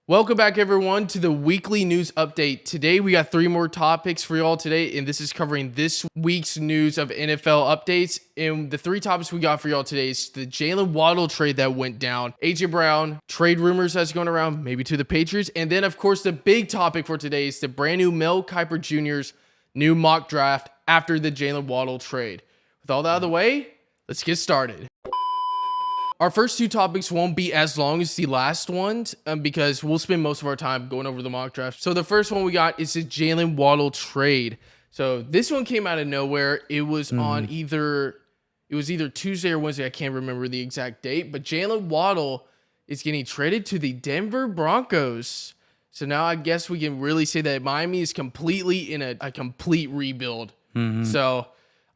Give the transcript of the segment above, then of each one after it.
Welcome back, everyone, to the weekly news update. Today, we got 3 more topics for y'all today, and this is covering this week's news of NFL updates. And the 3 topics we got for y'all today is the Jalen Waddle trade that went down, AJ Brown, trade rumors that's going around, maybe to the Patriots, and then, of course, the big topic for today is the brand new Mel Kiper Jr.'s new mock draft after the Jalen Waddle trade. With all that out of the way, let's get started. Our first 2 topics won't be as long as the last ones because we'll spend most of our time going over the mock draft. So the first one we got is the Jalen Waddle trade. So this one came out of nowhere. It was on either Tuesday or Wednesday. I can't remember the exact date, but Jalen Waddle is getting traded to the Denver Broncos. So now I guess we can really say that Miami is completely in a complete rebuild. So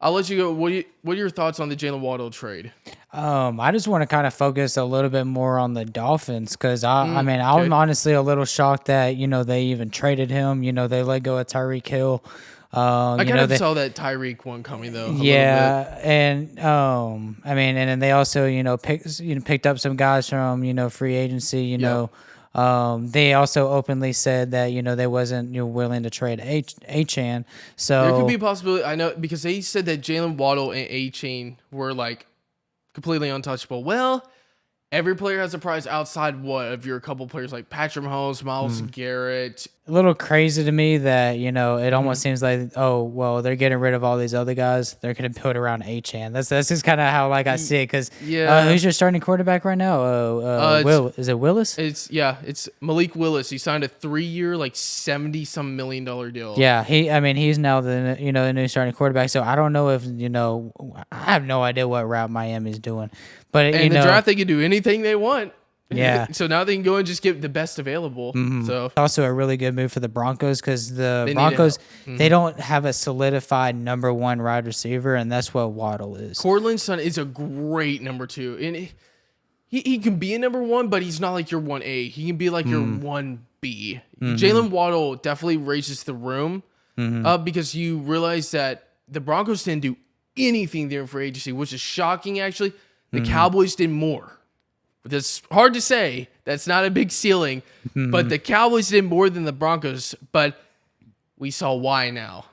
I'll let you go. What are your thoughts on the Jalen Waddle trade? I just want to kind of focus a little bit more on the Dolphins because I'm honestly a little shocked that they even traded him. They let go of Tyreek Hill. I kind of saw that Tyreek one coming though. Yeah, and and then they also picked up some guys from free agency. They also openly said that they wasn't willing to trade Achane. So there could be a possibility. I know because they said that Jalen Waddle and Achane were like completely untouchable. Well, every player has a price outside of your couple players like Patrick Mahomes, Myles Garrett. A little crazy to me that it almost seems like they're getting rid of all these other guys. They're going to build around Achane. That's just kind of how I see it. Because who's your starting quarterback right now? Is it Willis? It's Malik Willis. He signed a 3-year, like $70-some million deal. Yeah, he's now the new starting quarterback. So I don't know if I have no idea what route Miami's doing. But in the draft, they can do anything they want. Yeah. So now they can go and just get the best available. So also a really good move for the Broncos because the Broncos, they don't have a solidified number 1 wide receiver, and that's what Waddle is. Cortland Sutton is a great number 2. And he can be a number 1, but he's not like your 1A. He can be like your 1B. Jalen Waddle definitely raises the room because you realize that the Broncos didn't do anything there in free agency, which is shocking, actually. The Cowboys did more. That's hard to say. That's not a big ceiling. But the Cowboys did more than the Broncos. But we saw why now.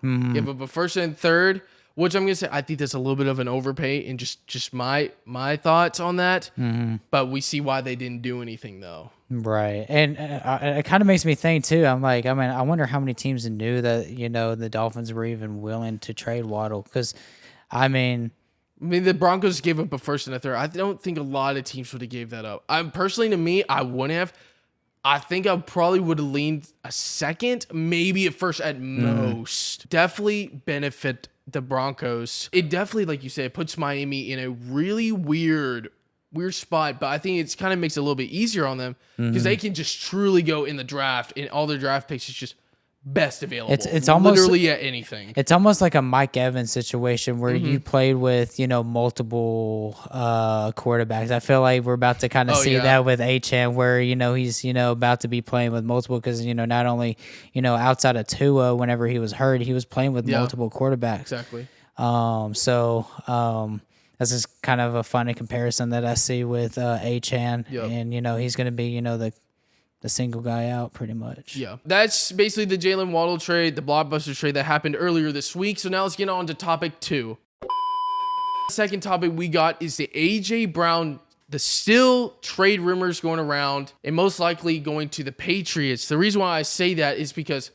Give up a first and third, which I'm going to say I think that's a little bit of an overpay and just my thoughts on that. But we see why they didn't do anything, though. Right. And it kind of makes me think, too. I'm like, I wonder how many teams knew that, the Dolphins were even willing to trade Waddle. Because, the Broncos gave up a first and a third. I don't think a lot of teams would have gave that up. Personally, to me, I wouldn't have. I think I probably would have leaned a second, maybe a first at most. Definitely benefit the Broncos. It definitely, like you said, puts Miami in a really weird spot, but I think it kind of makes it a little bit easier on them because they can just truly go in the draft, and all their draft picks is just best available. It's almost literally at anything. It's almost like a Mike Evans situation where you played with multiple quarterbacks. I feel like we're about to kind of see that with Achane, where he's about to be playing with multiple because not only outside of Tua whenever he was hurt, he was playing with multiple quarterbacks. Exactly. This is kind of a funny comparison that I see with Achane, and he's going to be the single guy out pretty much. Yeah. That's basically the Jalen Waddle trade, the blockbuster trade that happened earlier this week. So now let's get on to topic 2. The second topic we got is the AJ Brown, the still trade rumors going around and most likely going to the Patriots. The reason why I say that is because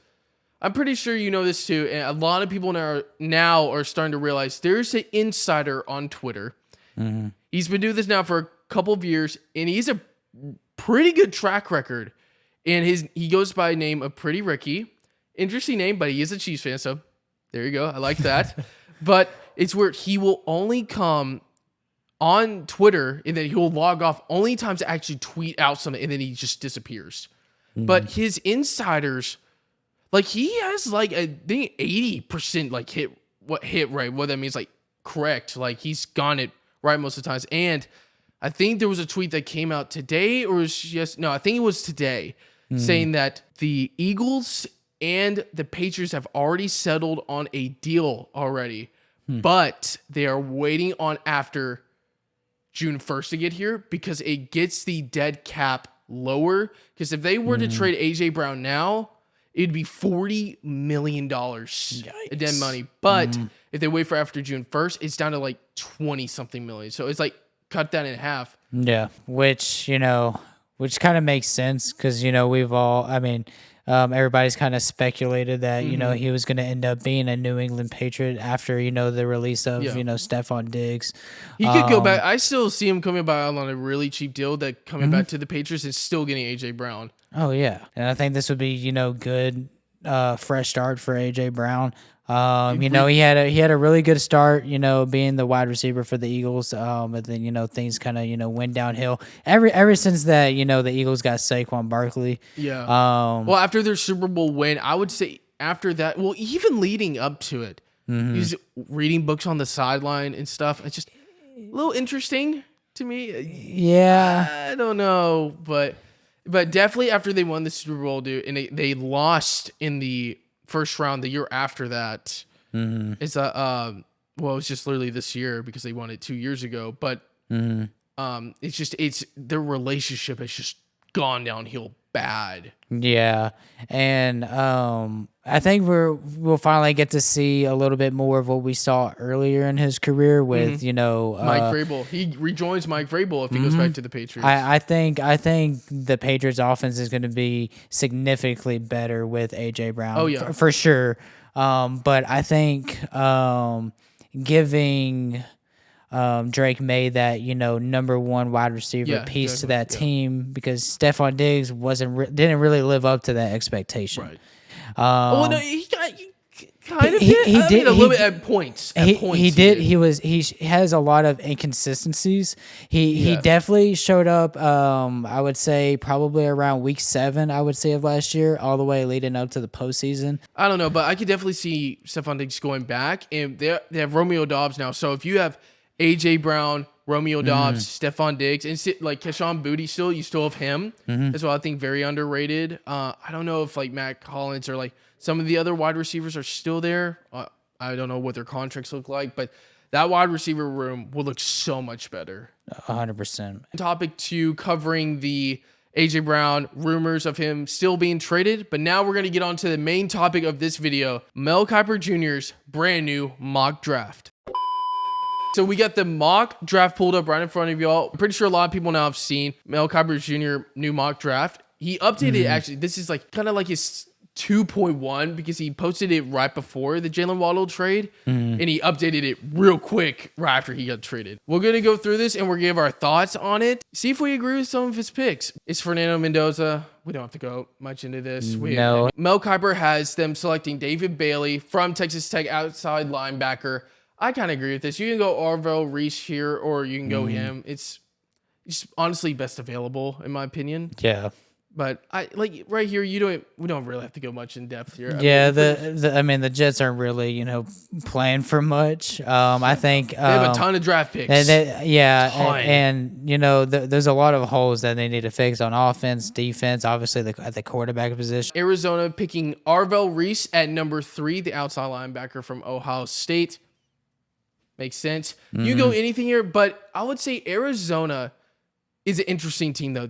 I'm pretty sure you know this too, and a lot of people now are starting to realize there's an insider on Twitter. He's been doing this now for a couple of years, and he's a pretty good track record, and he goes by the name of Pretty Ricky. Interesting name, but he is a Chiefs fan, so there you go. I like that. But it's where he will only come on Twitter, and then he will log off only times to actually tweet out something, and then he just disappears. But his insiders, like he has like I think 80% like hit rate. What that means, like correct. Like he's gotten it right most of the times, and I think there was a tweet that came out today, or I think it was today, saying that the Eagles and the Patriots have already settled on a deal already, but they are waiting on after June 1st to get here because it gets the dead cap lower, because if they were to trade AJ Brown now, it'd be $40 million in dead money. But if they wait for after June 1st, it's down to like 20 something million. So it's like cut that in half. Yeah, which kind of makes sense because we've all, everybody's kind of speculated that he was going to end up being a New England Patriot after the release of Stephon Diggs. He could go back. I still see him coming back on a really cheap deal, that coming back to the Patriots and still getting AJ Brown. Oh yeah, and I think this would be good, fresh start for AJ Brown. He had a really good start, being the wide receiver for the Eagles. But then things kind of went downhill ever since that the Eagles got Saquon Barkley. Yeah. Well, after their Super Bowl win, I would say after that, well, even leading up to it, he's reading books on the sideline and stuff. It's just a little interesting to me. Yeah. I don't know, but definitely after they won the Super Bowl, dude, and they lost in the first round the year after that. It's it was just literally this year because they won it 2 years ago. But it's their relationship has just gone downhill bad. Yeah, and I think we'll finally get to see a little bit more of what we saw earlier in his career with Mike Vrabel. He rejoins Mike Vrabel if he goes back to the Patriots. I think the Patriots offense is going to be significantly better with AJ Brown. Oh yeah, for sure. But I think giving Drake May that number one wide receiver piece to that team, because Stephon Diggs didn't really live up to that expectation. Right. No, he kind of did a little bit at points. He did. He has a lot of inconsistencies. He definitely showed up. I would say probably around week 7. I would say of last year, all the way leading up to the postseason. I don't know, but I could definitely see Stephon Diggs going back, and they have Romeo Doubs now. So if you have AJ Brown, Romeo Doubs, Stephon Diggs, and like Keshawn Booty you still have him as well. I think very underrated. I don't know if like Matt Collins or like some of the other wide receivers are still there. I don't know what their contracts look like, but that wide receiver room will look so much better. 100%. Topic 2, covering the AJ Brown rumors of him still being traded. But now we're going to get on to the main topic of this video, Mel Kiper Jr.'s brand new mock draft. So we got the mock draft pulled up right in front of y'all. I'm pretty sure a lot of people now have seen Mel Kiper Jr. new mock draft. He updated actually. This is like kind of like his 2.1 because he posted it right before the Jalen Waddle trade, and he updated it real quick right after he got traded. We're going to go through this and we're going to give our thoughts on it. See if we agree with some of his picks. It's Fernando Mendoza. We don't have to go much into this. No. Mel Kiper has them selecting David Bailey from Texas Tech, outside linebacker. I kind of agree with this. You can go Arvell Reese here, or you can go him. It's honestly best available, in my opinion. Yeah. But I like right here. We don't really have to go much in depth here. The Jets aren't really playing for much. I think they have a ton of draft picks. And there's a lot of holes that they need to fix on offense, defense. Obviously, at the quarterback position. Arizona picking Arvell Reese at number 3, the outside linebacker from Ohio State. Makes sense. You go anything here, but I would say Arizona is an interesting team though.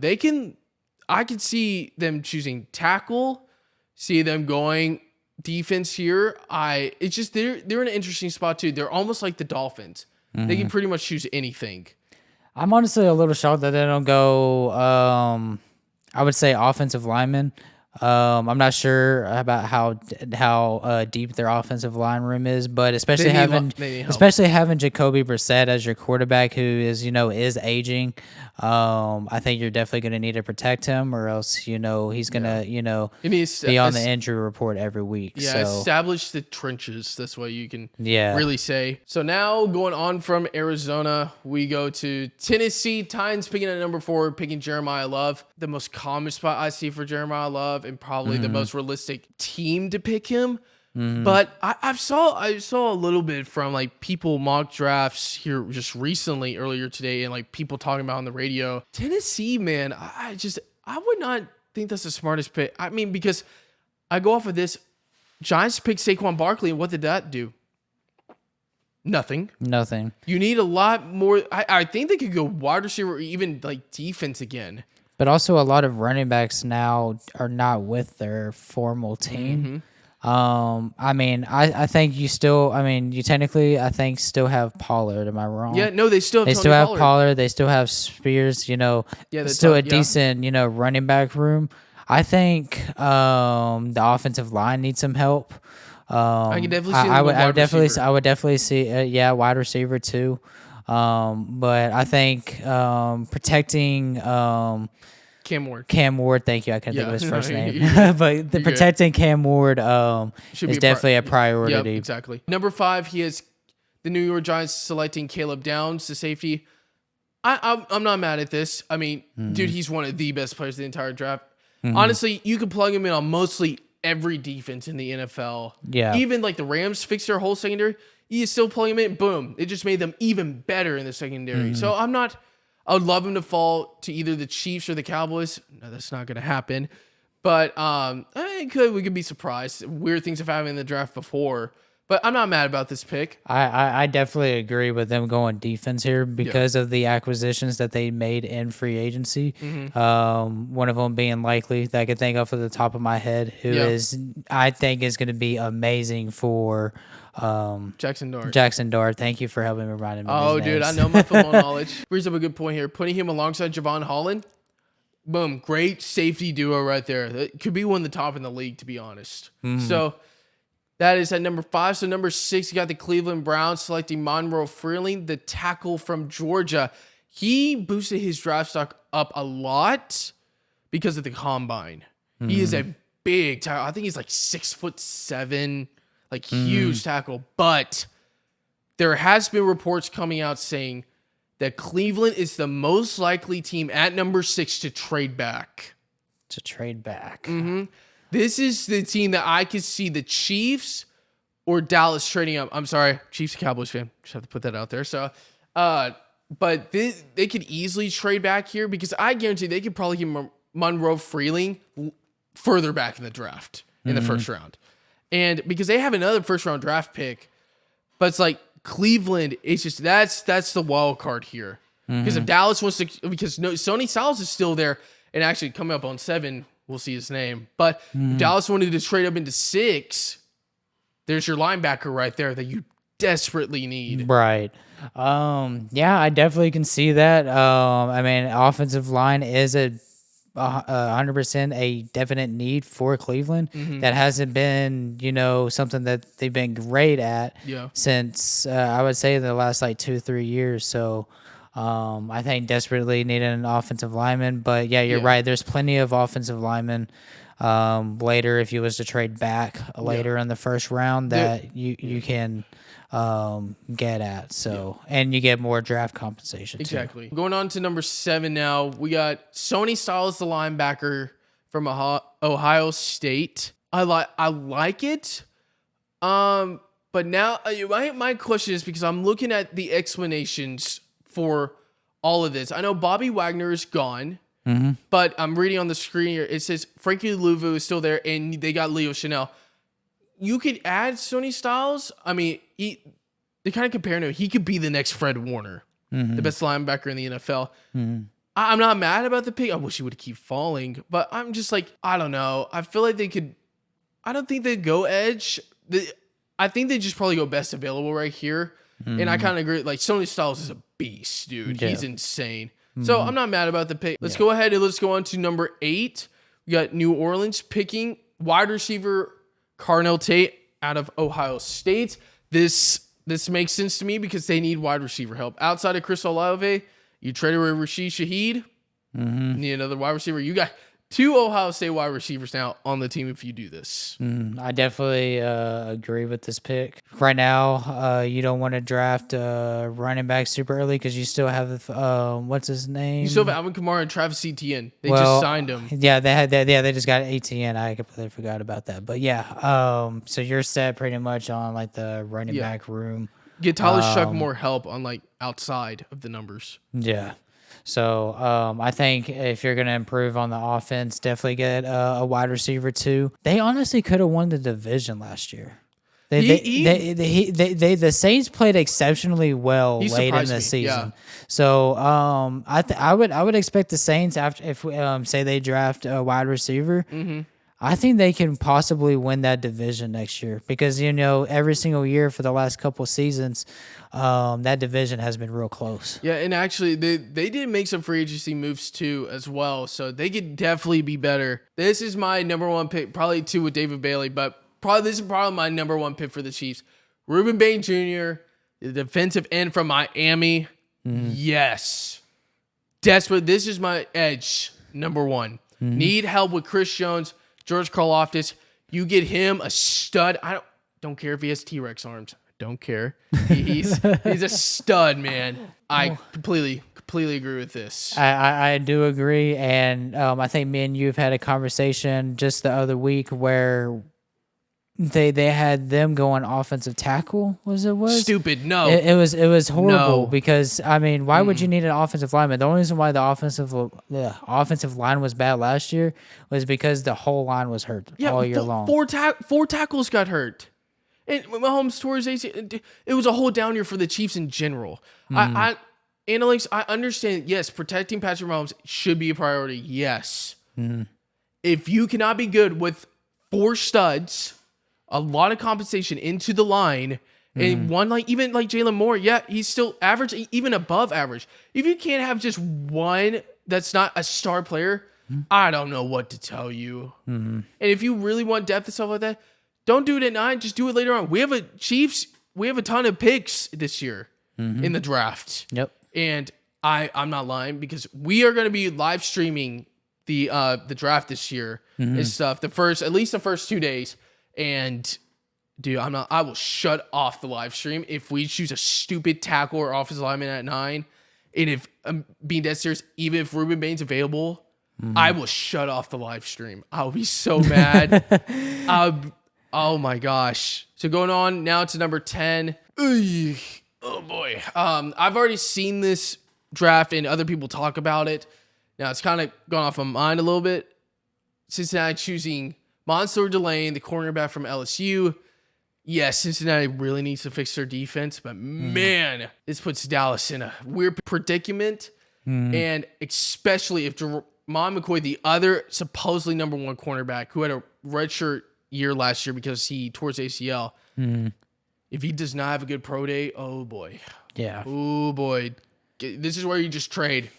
I could see them choosing tackle, see them going defense here. It's just they're in an interesting spot too. They're almost like the Dolphins. They can pretty much choose anything. I'm honestly a little shocked that they don't go. I would say offensive lineman. I'm not sure about how deep their offensive line room is, but especially having Jacoby Brissett as your quarterback, who is aging. I think you're definitely going to need to protect him, or else he's going to be on the injury report every week. Yeah, so establish the trenches. That's what you can really say. So now going on from Arizona, we go to Tennessee Titans picking at number 4, picking Jeremiah Love. The most common spot I see for Jeremiah Love, and probably the most realistic team to pick him. But I saw a little bit from like people mock drafts here just recently earlier today, and like people talking about on the radio. Tennessee, man, I would not think that's the smartest pick. I mean, because I go off of this, Giants picked Saquon Barkley, and what did that do? Nothing. You need a lot more. I think they could go wide receiver or even like defense again. But also a lot of running backs now are not with their formal team. I mean, I think you still, I mean, you technically, I think, still have Pollard. Am I wrong? Yeah, no, they still have They Tony still have Pollard. Pollard. They still have Spears. You know, Yeah, still a decent, you know, running back room. I think the offensive line needs some help. I can definitely see them I would definitely, receiver. I would definitely see, wide receiver too. But I think protecting Cam Ward, thank you. I couldn't think of his first name. You're But good. protecting Cam Ward is definitely a priority. Yep, exactly. Number 5, he has the New York Giants selecting Caleb Downs, the safety. I'm not mad at this. I mean, dude, he's one of the best players of the entire draft. Honestly, you can plug him in on mostly every defense in the NFL. Yeah. Even like the Rams fixed their whole secondary. You still plug him in, boom. It just made them even better in the secondary. So I would love him to fall to either the Chiefs or the Cowboys. No, that's not going to happen. But we could be surprised. Weird things have happened in the draft before. But I'm not mad about this pick. I definitely agree with them going defense here because of the acquisitions that they made in free agency. One of them being Likely that I could think of at the top of my head, who I think is going to be amazing for Jackson Dart. Jackson Dart. Thank you for helping me remind me. Oh, dude, I know my football knowledge. Brings up a good point here. Putting him alongside Javon Holland. Boom, great safety duo right there. That could be one of the top in the league, to be honest. So that is at number 5. So number 6, you got the Cleveland Browns selecting Monroe Freeling, the tackle from Georgia. He boosted his draft stock up a lot because of the combine. He is a big tackle. I think he's like 6'7", like huge tackle. But there has been reports coming out saying that Cleveland is the most likely team at number 6 to trade back. This is the team that I could see the Chiefs or Dallas trading up. I'm sorry, Chiefs and Cowboys fan. Just have to put that out there. So, but they could easily trade back here because I guarantee they could probably get Monroe Freeling further back in the draft in the first round. And because they have another first round draft pick, but it's like Cleveland, it's just that's the wild card here. Because if Dallas wants to, because Sonny Styles is still there and actually coming up on 7. We'll see his name. But if Dallas wanted to trade up into 6, there's your linebacker right there that you desperately need. Right. Yeah, I definitely can see that. I mean, offensive line is 100% a definite need for Cleveland. That hasn't been, you know, something that they've been great at since, I would say, the last like 2-3 years. So, I think desperately needed an offensive lineman, but you're right. There's plenty of offensive linemen later if you was to trade back later in the first round that you can get at. So and you get more draft compensation. Exactly. Going on to number 7 now, we got Sonny Styles, the linebacker from Ohio State. I like it. But now my question is because I'm looking at the explanations for all of this. I know Bobby Wagner is gone, but I'm reading on the screen here. It says Frankie Louvu is still there, and they got Leo Chanel. You could add Sonny Styles. I mean, they kind of compare him. He could be the next Fred Warner, the best linebacker in the NFL. I'm not mad about the pick. I wish he would keep falling, but I'm just like, I don't know. I feel like they could. I don't think they'd go edge. I think they just probably go best available right here. And I kind of agree. Like, Sonny Styles is a beast, dude. He's insane. So I'm not mad about the pick. Let's go ahead and let's go on to number 8. We got New Orleans picking wide receiver Carnell Tate out of Ohio State. This makes sense to me because they need wide receiver help. Outside of Chris Olave, you traded with Rashid Shaheed. Need another wide receiver. You got 2 Ohio State wide receivers now on the team if you do this. I definitely agree with this pick. Right now, you don't want to draft running back super early because you still have, what's his name? You still have Alvin Kamara and Travis Etienne. They just signed him. Yeah, they just got ATN. I completely forgot about that. But so you're set pretty much on like the running back room. Get Tyler Shuck more help on like outside of the numbers. Yeah. So I think if you're going to improve on the offense, definitely get a wide receiver too. They honestly could have won the division last year. The Saints played exceptionally well late in the season. Yeah. So I would expect the Saints if say they draft a wide receiver. Mm-hmm. I think they can possibly win that division next year because every single year for the last couple seasons, that division has been real close. Yeah, and actually they did make some free agency moves too as well, so they could definitely be better. This is my number one pick, probably two with David Bailey, but this is probably my number one pick for the Chiefs. Ruben Bain Jr., the defensive end from Miami. Mm-hmm. Yes. Desperate. This is my edge, number one. Mm-hmm. Need help with Chris Jones, George Karlaftis. You get him a stud. I don't care if he has T-Rex arms. Don't care. He's a stud, man. I completely agree with this. I do agree, and I think me and you have had a conversation just the other week where they had them going offensive tackle. Was stupid? No, it was horrible because why would you need an offensive lineman? The only reason why the offensive line was bad last year was because the whole line was hurt all year long. Four tackles got hurt. And Mahomes tore his ACL. It was a whole down year for the Chiefs in general. Analytics, I understand, yes, protecting Patrick Mahomes should be a priority, yes. If you cannot be good with 4 studs, a lot of compensation into the line, and one even like Jalen Moore, yeah, he's still average, even above average. If you can't have just one that's not a star player, I don't know what to tell you. And if you really want depth and stuff like that, don't do it at 9. Just do it later on. We have a ton of picks this year in the draft. Yep. And I'm not lying because we are going to be live streaming the draft this year and stuff. At least the first 2 days. And dude, I will shut off the live stream if we choose a stupid tackle or offensive lineman at 9. And if I'm being dead serious, even if Ruben Bain's available, I will shut off the live stream. I'll be so mad. Oh my gosh. So going on now to number 10. Oh boy. I've already seen this draft and other people talk about it. Now it's kind of gone off my mind a little bit. Cincinnati choosing Mansour Delane, the cornerback from LSU. Yes, Cincinnati really needs to fix their defense, but man, this puts Dallas in a weird predicament. And especially if Jermon McCoy, the other supposedly number 1 cornerback who had a redshirt year last year because he tore his ACL. If he does not have a good pro day, oh boy. Yeah. Oh boy. This is where you just trade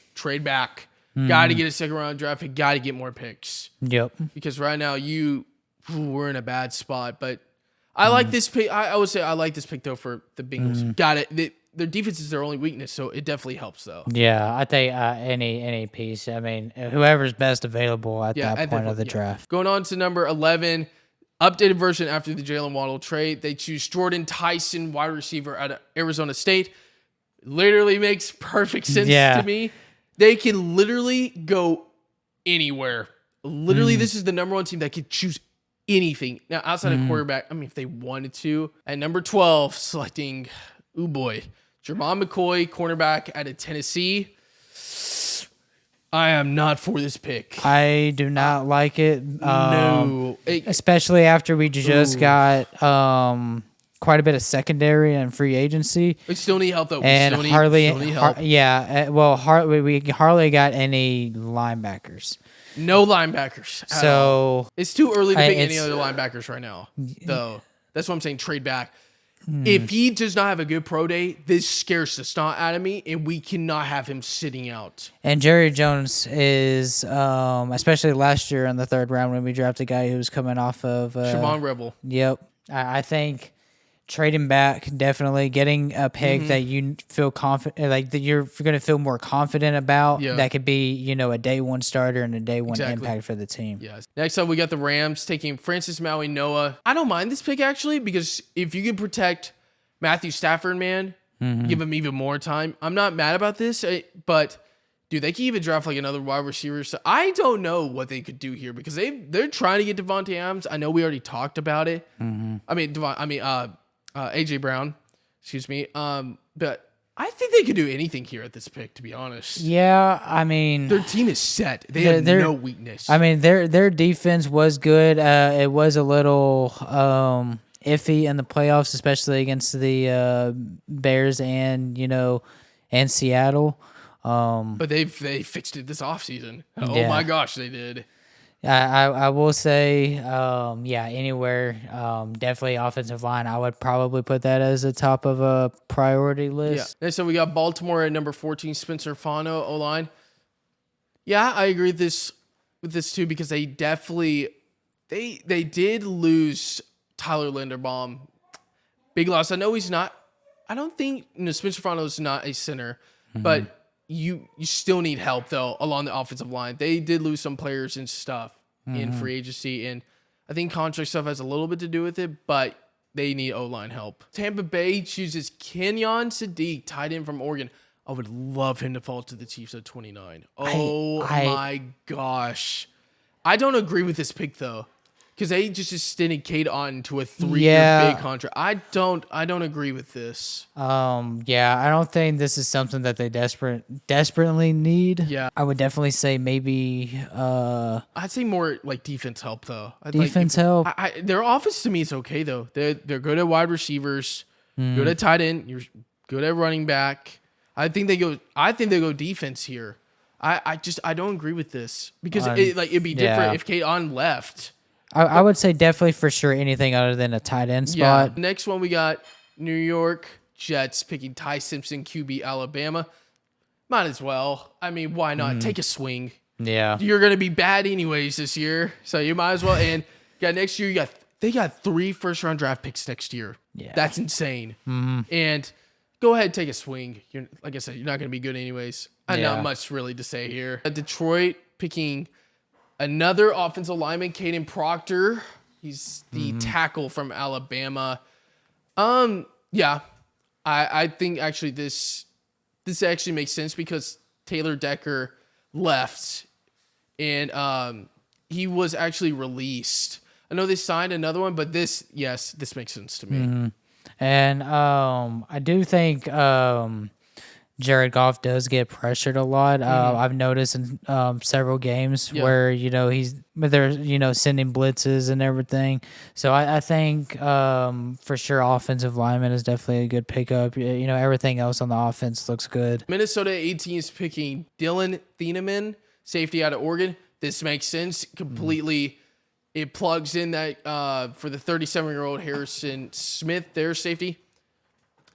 back. Got to get a second round draft pick. Got to get more picks. Yep. Because right now we're in a bad spot. But I like this pick. I would say I like this pick though for the Bengals. Got it. Their defense is their only weakness, so it definitely helps though. Yeah, I think any piece. Whoever's best available at that point of the draft. Going on to number 11. Updated version after the Jalen Waddle trade. They choose Jordan Tyson, wide receiver out of Arizona State. Literally makes perfect sense to me. They can literally go anywhere. Literally, this is the number 1 team that could choose anything. Now, outside of quarterback, if they wanted to. At number 12, selecting, Jermon McCoy, cornerback out of Tennessee. I am not for this pick. I do not like it. No. Especially after we just got quite a bit of secondary and free agency. We still need help, though. And we still need help. We hardly got any linebackers. No linebackers. So it's too early to pick any other linebackers right now, though. That's what I'm saying. Trade back. If he does not have a good pro day, this scares the snot out of me, and we cannot have him sitting out. And Jerry Jones is, especially last year in the 3rd round when we drafted a guy who was coming off of Siobhan Rebel. Yep. I think trading back, definitely getting a pick that you feel confident, like that you're going to feel more confident about. Yeah. That could be, a day 1 starter and a day 1 impact for the team. Yes. Next up, we got the Rams taking Francis Maui Noah. I don't mind this pick actually because if you can protect Matthew Stafford, man, give him even more time. I'm not mad about this, but dude, they can even draft like another wide receiver. So I don't know what they could do here because they're trying to get Devontae Adams. I know we already talked about it. AJ Brown, excuse me. But I think they could do anything here at this pick, to be honest. Yeah, their team is set. They have no weakness. Their defense was good. It was a little iffy in the playoffs, especially against the Bears and and Seattle. But they fixed it this offseason. Oh Yeah. my gosh, they did. I will say, anywhere, definitely offensive line. I would probably put that as the top of a priority list. Yeah. And so we got Baltimore at number 14, Spencer Fano, O-line. Yeah, I agree with this too, because they definitely they did lose Tyler Linderbaum. Big loss. I know he's not. I don't think Spencer Fano is not a center, but you still need help though along the offensive line. They did lose some players and stuff in free agency, and I think contract stuff has a little bit to do with it, but they need O-line help. Tampa Bay chooses Kenyon Sadiq, tight end from Oregon. I would love him to fall to the Chiefs at 29. Oh my gosh. I don't agree with this pick though, because they just extended Cade Otton to a 3-year big contract. I don't agree with this. I don't think this is something that they desperately need. Yeah. I would definitely say maybe I'd say more like defense help though. help. Their offense to me is okay though. They're good at wide receivers, good at tight end, you're good at running back. I think they go defense here. I don't agree with this, because it'd be different if Cade Otton left. I would say definitely for sure anything other than a tight end spot. Yeah. Next one, we got New York Jets picking Ty Simpson, QB, Alabama. Might as well. I mean, why not? Take a swing. Yeah. You're going to be bad anyways this year, so you might as well. And next year, they got 3 first-round draft picks next year. Yeah. That's insane. And go ahead, take a swing. Like I said, you're not going to be good anyways. Not much really to say here. Detroit picking another offensive lineman, Caden Proctor. He's the tackle from Alabama. I think actually this actually makes sense, because Taylor Decker left and he was actually released. I know they signed another one, but this makes sense to me. And I do think Jared Goff does get pressured a lot. I've noticed in several games where they're sending blitzes and everything. So I think for sure offensive lineman is definitely a good pickup. Everything else on the offense looks good. Minnesota 18 is picking Dylan Thieneman, safety out of Oregon. This makes sense completely. It plugs in that for the 37-year-old Harrison Smith, their safety.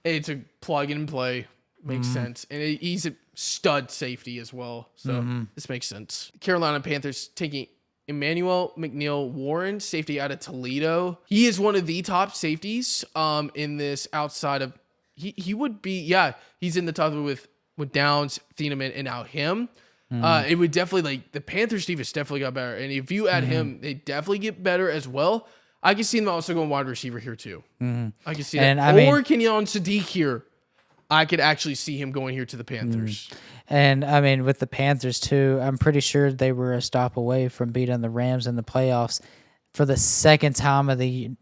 It's a plug and play. Makes sense. And he's a stud safety as well. So this makes sense. Carolina Panthers taking Emmanuel McNeil-Warren, safety out of Toledo. He is one of the top safeties in this outside of... He would be... he's in the top with Downs, Thieneman, and now him. It would definitely... the Panthers defense definitely got better. And if you add him, they definitely get better as well. I can see them also going wide receiver here too. I can see that. Or Kenyon Sadiq here. I could actually see him going here to the Panthers. And I mean, with the Panthers too, I'm pretty sure they were a stop away from beating the Rams in the playoffs for the second time of the year,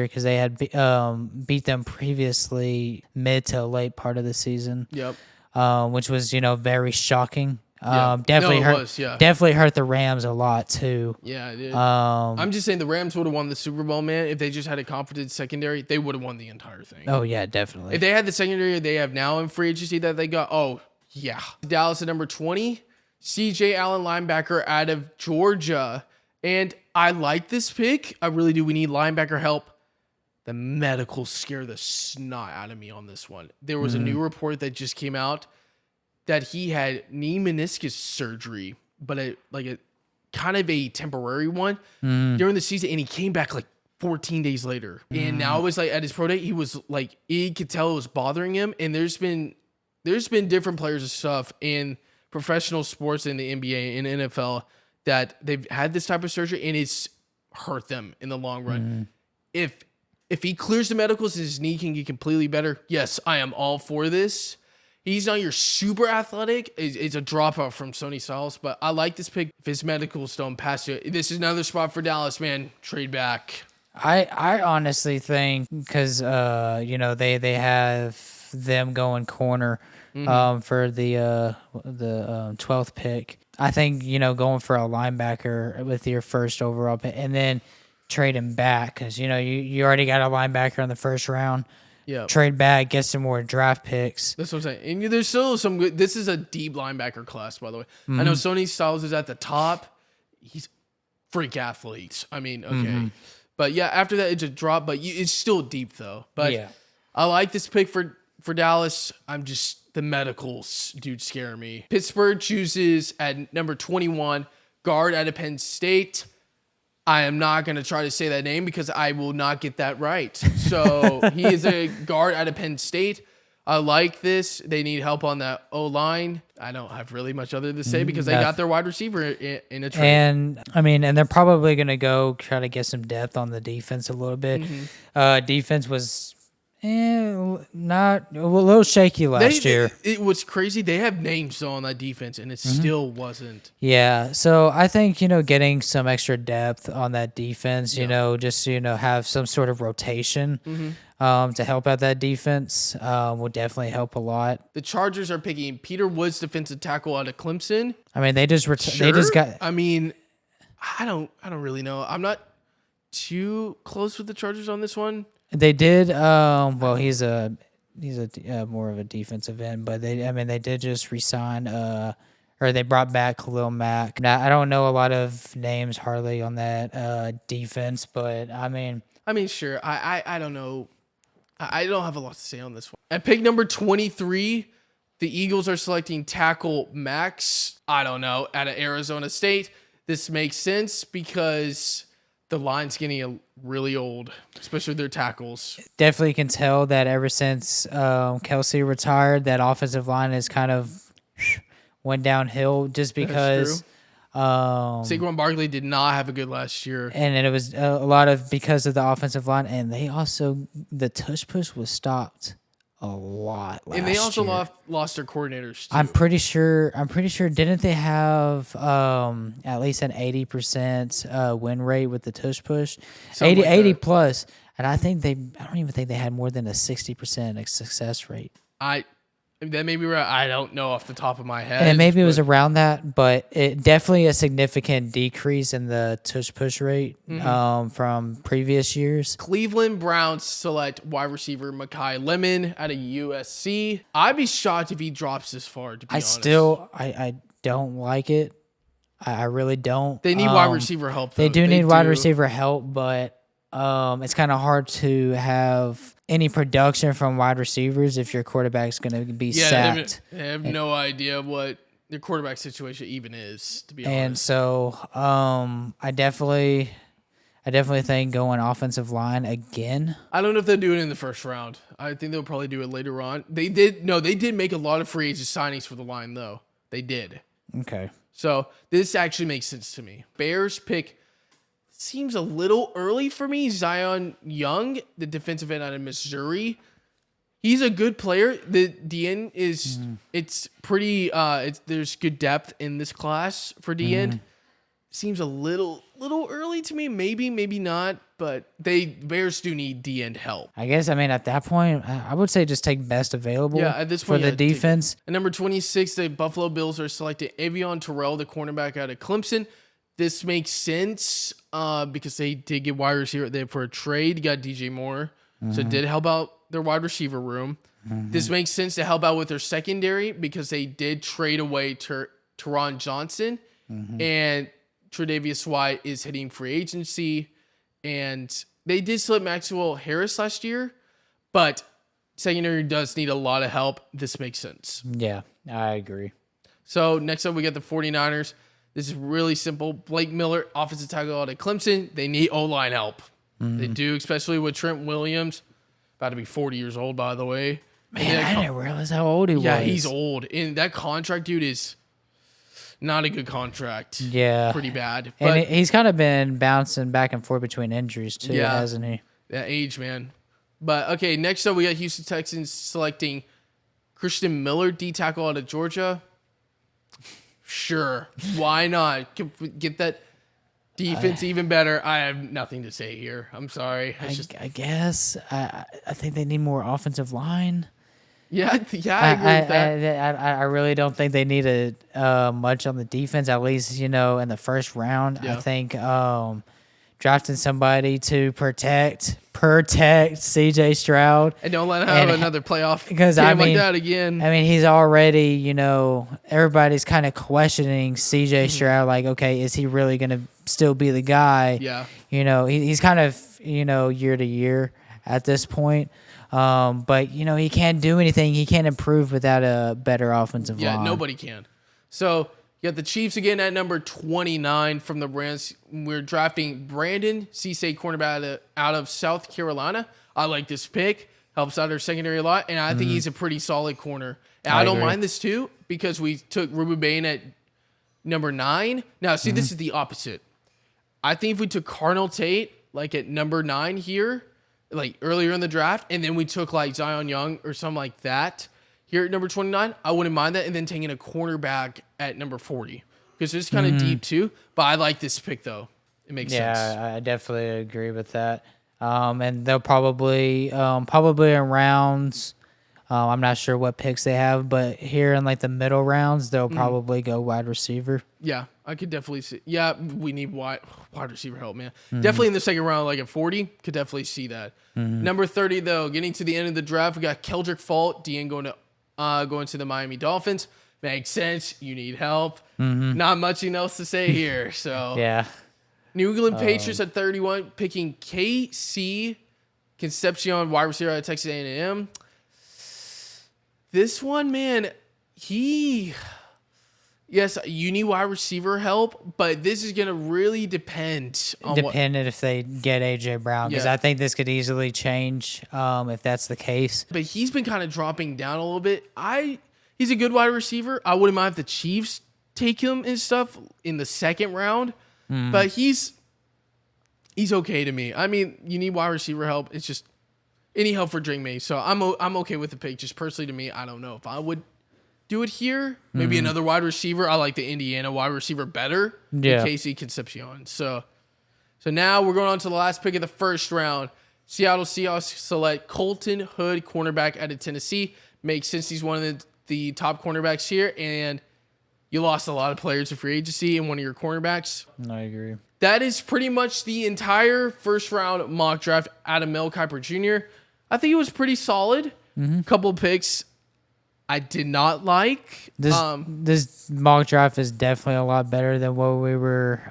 because they had beat them previously mid to late part of the season. Yep. Which was very shocking. Yeah. Definitely hurt the Rams a lot too. Yeah, it did. I'm just saying the Rams would have won the Super Bowl, man. If they just had a competent secondary, they would have won the entire thing. Oh yeah, definitely. If they had the secondary they have now in free agency that they got, Dallas at number 20, CJ Allen, linebacker out of Georgia. And I like this pick. I really do. We need linebacker help. The medicals scare the snot out of me on this one. There was a new report that just came out that he had knee meniscus surgery, but a kind of a temporary one during the season, and he came back like 14 days later. And now it was like at his pro day, he was like, he could tell it was bothering him. And there's been different players and stuff in professional sports in the NBA and NFL that they've had this type of surgery, and it's hurt them in the long run. If he clears the medicals and his knee can get completely better, yes, I am all for this. He's not your super athletic. It's a dropout from Sonny Styles, but I like this pick. If his medicals don't pass it, this is another spot for Dallas, man. Trade back. I honestly think, because they have them going corner for the 12th pick. I think going for a linebacker with your first overall pick, and then trade him back because you already got a linebacker in the first round. Yeah. Trade back, get some more draft picks. That's what I'm saying. And there's still some good. This is a deep linebacker class, by the way. I know Sonny Styles is at the top. He's freak athlete. I mean, okay. But yeah, after that, it's a drop, but it's still deep, though. But Yeah. I like this pick for Dallas. I'm just, the medicals, dude, scare me. Pittsburgh chooses at number 21, guard out of Penn State. I am not going to try to say that name because I will not get that right. So he is a guard out of Penn State. I like this. They need help on that O-line. I don't have really much other to say because they got their wide receiver in a trade. And and they're probably going to go try to get some depth on the defense a little bit. Defense was not a little shaky last year. It was crazy. They have names on that defense, and it still wasn't. Yeah, so I think getting some extra depth on that defense, just have some sort of rotation to help out that defense will definitely help a lot. The Chargers are picking Peter Woods, defensive tackle out of Clemson. I mean, they just they just got. I mean, I don't really know. I'm not too close with the Chargers on this one. They did. Well, he's a more of a defensive end, but they did just resign. Or they brought back Khalil Mack. Now, I don't know a lot of names hardly on that defense, but I mean, sure. I don't know. I don't have a lot to say on this one. At pick number 23, the Eagles are selecting tackle Max. I don't know, out of Arizona State. This makes sense because the line's getting really old, especially their tackles. Definitely can tell that ever since Kelsey retired, that offensive line has kind of went downhill just because Saquon Barkley did not have a good last year. And it was a lot of because of the offensive line. And they also, the tush push was stopped a lot last year. And they also lost their coordinators too. I'm pretty sure, didn't they have at least an 80% win rate with the tush push? 80 plus. And I don't even think they had more than a 60% success rate. That may be right. I don't know off the top of my head. And maybe it was around that, but it definitely a significant decrease in the tush push rate from previous years. Cleveland Browns select wide receiver Mekhi Lemon out of USC. I'd be shocked if he drops this far, to be honest. I don't like it. I really don't. They need wide receiver help, though. They do need wide receiver help, but it's kind of hard to have any production from wide receivers if your quarterback's going to be sacked. They have no idea what their quarterback situation even is, to be honest. And so I definitely think going offensive line again. I don't know if they'll do it in the first round. I think they'll probably do it later on. They did make a lot of free agent signings for the line, though. They did. Okay. So this actually makes sense to me. Bears pick seems a little early for me. Zion Young, the defensive end out of Missouri. He's a good player. The end is it's pretty there's good depth in this class for the end. Seems a little early to me. Maybe not, but Bears do need D end help. I guess at that point I would say just take best available at this point, for the defense. At number 26, the Buffalo Bills are selecting Avion Terrell, the cornerback out of Clemson. This makes sense because they did get wide receiver there for a trade. You got DJ Moore. So it did help out their wide receiver room. This makes sense to help out with their secondary because they did trade away Teron Johnson. And Tre'Davious White is hitting free agency. And they did select Maxwell Harris last year. But secondary does need a lot of help. This makes sense. Yeah, I agree. So next up, we got the 49ers. This is really simple. Blake Miller, offensive tackle out of Clemson. They need O-line help. They do, especially with Trent Williams. About to be 40 years old, by the way. Man, I didn't realize how old he was. Yeah, he's old. And that contract, dude, is not a good contract. Yeah. Pretty bad. And he's kind of been bouncing back and forth between injuries, too, hasn't he? That age, man. But, okay, next up, we got Houston Texans selecting Christian Miller, D-tackle out of Georgia. Sure. Why not? Get that defense even better. I have nothing to say here. I'm sorry. I guess. I think they need more offensive line. Yeah, I agree with that. I really don't think they needed much on the defense, at least, in the first round. Yeah. I think drafting somebody to protect CJ Stroud. And don't let him have another playoff because game like that again. I mean, he's already, everybody's kind of questioning CJ Stroud. Like, okay, is he really going to still be the guy? Yeah. He's kind of, year to year at this point. But, he can't do anything. He can't improve without a better offensive line. Yeah, nobody can. So you got the Chiefs again at number 29 from the Rams. We're drafting Brandon Cisse, cornerback out of South Carolina. I like this pick. Helps out our secondary a lot, and I think he's a pretty solid corner. And I don't mind this too because we took Ruben Bain at number 9. Now, see, this is the opposite. I think if we took Cardinal Tate like at number 9 here, like earlier in the draft, and then we took like Zion Young or something like that here at number 29, I wouldn't mind that. And then taking a cornerback at number 40 because it's kind of deep too. But I like this pick though. It makes sense. Yeah, I definitely agree with that. And they'll probably in rounds. I'm not sure what picks they have, but here in like the middle rounds, they'll probably go wide receiver. Yeah, I could definitely see. Yeah, we need wide receiver help, man. Definitely in the second round, like at 40, could definitely see that. Number 30, though, getting to the end of the draft, we got Keldrick Fault, DN going to the Miami Dolphins. Makes sense. You need help. Not much else to say here. So yeah. New England Patriots at 31, picking KC Concepcion, wide receiver out of Texas A&M. This one, man, yes, you need wide receiver help, but this is going to really depend on if they get A.J. Brown, because I think this could easily change if that's the case. But he's been kind of dropping down a little bit. He's a good wide receiver. I wouldn't mind if the Chiefs take him and stuff in the second round, but he's okay to me. I mean, you need wide receiver help. It's just any help for Drake May. So I'm okay with the pick. Just personally to me, I don't know if I would do it here. Maybe another wide receiver. I like the Indiana wide receiver better than Casey Concepcion. So now we're going on to the last pick of the first round. Seattle Seahawks select Colton Hood, cornerback out of Tennessee. Makes sense. He's one of the top cornerbacks here, and you lost a lot of players to free agency in one of your cornerbacks. I agree. That is pretty much the entire first round mock draft out of Mel Kiper Jr. I think it was pretty solid. Couple of picks I did not like. This mock draft is definitely a lot better than what we were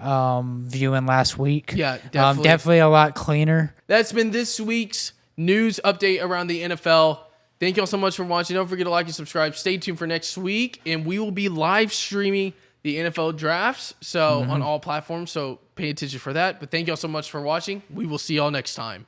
viewing last week. Yeah, definitely. Definitely a lot cleaner. That's been this week's news update around the NFL. Thank you all so much for watching. Don't forget to like and subscribe. Stay tuned for next week, and we will be live streaming the NFL drafts on all platforms, so pay attention for that. But thank you all so much for watching. We will see y'all next time.